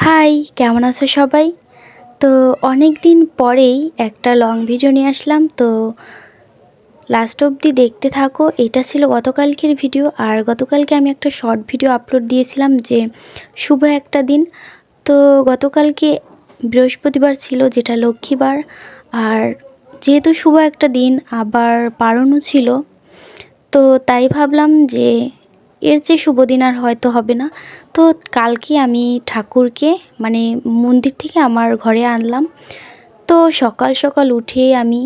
High, কেমন আছো সবাই? তো অনেক দিন পরেই একটা লং ভিডিও নিয়ে আসলাম। তো লাস্ট অবধি দেখতে থাকো। এটা ছিল গতকালকের ভিডিও, আর গতকালকে আমি একটা শর্ট ভিডিও আপলোড দিয়েছিলাম যে শুভ একটা দিন। তো গতকালকে বৃহস্পতিবার ছিল, যেটা লক্ষ্মীবার, আর যেহেতু শুভ একটা দিন আবার পারণও ছিল, তো তাই ভাবলাম যে এর চেয়ে শুভ দিন আর হয়তো হবে না। তো কালকে আমি ঠাকুরকে মন্দির থেকে আমার ঘরে আনলাম। তো সকাল সকাল উঠে আমি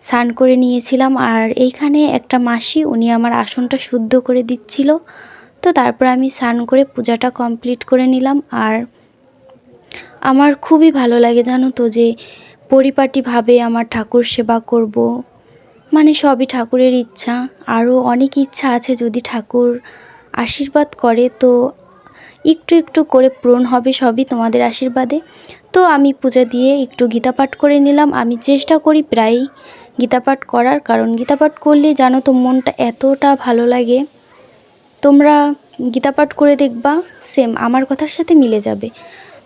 স্নান করে নিয়েছিলাম, আর এইখানে একটা মাসি উনি আমার আসনটা শুদ্ধ করে দিচ্ছিল। তো তারপর আমি স্নান করে পূজাটা কমপ্লিট করে নিলাম। আর আমার খুবই ভালো লাগে জানো তো, যে পরিপাটিভাবে আমার ঠাকুর সেবা করব। সবই ঠাকুরের ইচ্ছা, আরও অনেক ইচ্ছা আছে, যদি ঠাকুর আশীর্বাদ করে তো একটু একটু করে পূরণ হবে, সবই তোমাদের আশীর্বাদে। তো আমি পূজা দিয়ে একটু গীতাপাঠ করে নিলাম। আমি চেষ্টা করি প্রায়ই গীতাপাঠ করার, কারণ গীতাপাঠ করলে জানো তো মনটা এতটা ভালো লাগে। তোমরা গীতাপাঠ করে দেখবা, সেম আমার কথার সাথে মিলে যাবে।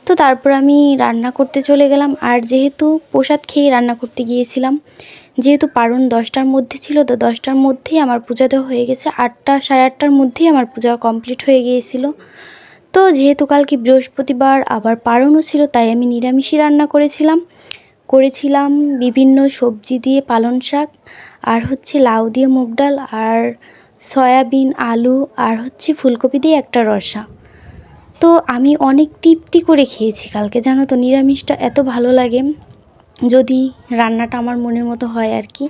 তো তারপর আমি রান্না করতে চলে গেলাম, আর যেহেতু প্রসাদ খেয়ে রান্না করতে গিয়েছিলাম, যেহেতু পারণ 10টার মধ্যে ছিল, তো 10টার মধ্যেই আমার পূজা দেওয়া হয়ে গেছে। 8টা সাড়ে 8টার মধ্যেই আমার পূজা কমপ্লিট হয়ে গিয়েছিল। তো যেহেতু কালকে বৃহস্পতিবার আবার পারণও ছিল, তাই আমি নিরামিষই রান্না করেছিলাম বিভিন্ন সবজি দিয়ে, পালং শাক, আর লাউ দিয়ে মুগ ডাল, আর সয়াবিন, আলু, আর ফুলকপি দিয়ে একটা রসা। তো আমি অনেক তৃপ্তি করে খেয়েছি কালকে, জানো তো নিরামিষটা এত ভালো লাগে যদি রান্নাটা আমার মনের মতো হয় আর কি।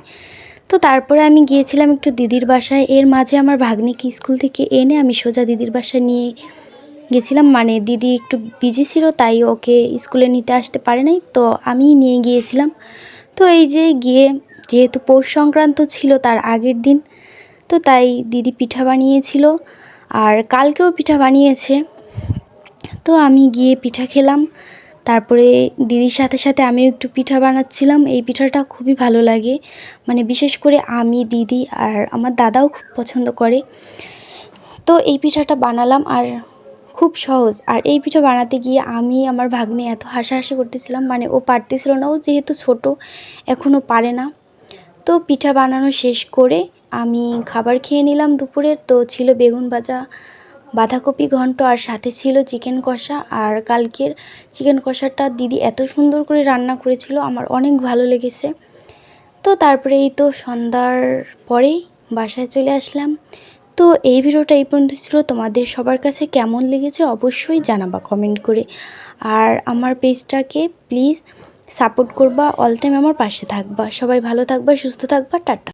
তো তারপরে আমি গিয়েছিলাম একটু দিদির বাসায়। এর মাঝে আমার ভাগ্নিকে স্কুল থেকে এনে আমি সোজা দিদির বাসায় নিয়ে গেছিলাম। দিদি একটু বিজি ছিল, তাই ওকে স্কুলে নিতে আসতে পারে নাই, তো আমি নিয়ে গিয়েছিলাম। তো এই যে গিয়ে, যেহেতু পৌষ সংক্রান্ত ছিল তার আগের দিন, তো তাই দিদি পিঠা বানিয়েছিল, আর কালকেও পিঠা বানিয়েছে। তো আমি গিয়ে পিঠা খেলাম। তারপরে দিদির সাথে সাথে আমিও একটু পিঠা বানাচ্ছিলাম। এই পিঠাটা খুবই ভালো লাগে, বিশেষ করে আমি, দিদি আর আমার দাদাও খুব পছন্দ করে। তো এই পিঠাটা বানালাম, আর খুব সহজ। আর এই পিঠা বানাতে গিয়ে আমি আমার ভাগ্নে এত হাসাহাসি করতেছিলাম, ও পারতেছিল না, ও যেহেতু ছোট এখনও পারে না। তো পিঠা বানানো শেষ করে আমি খাবার খেয়ে নিলাম দুপুরের। তো ছিল বেগুন ভাজা, বাঁধাকপি ঘন্ট, আর সাথে ছিল চিকেন কষা। আর কালকের চিকেন কষাটা দিদি এত সুন্দর করে রান্না করেছিল, আমার অনেক ভালো লেগেছে। তো তারপরে এই তো সন্ধ্যার পরেই বাসায় চলে আসলাম। তো এই ভিডিওটা এই পর্যন্ত ছিল। তোমাদের সবার কাছে কেমন লেগেছে অবশ্যই জানাবা কমেন্ট করে। আর আমার পেজটাকে প্লিজ সাপোর্ট করবা, অল টাইম আমার পাশে থাকবা। সবাই ভালো থাকবা, সুস্থ থাকবা, টাটা।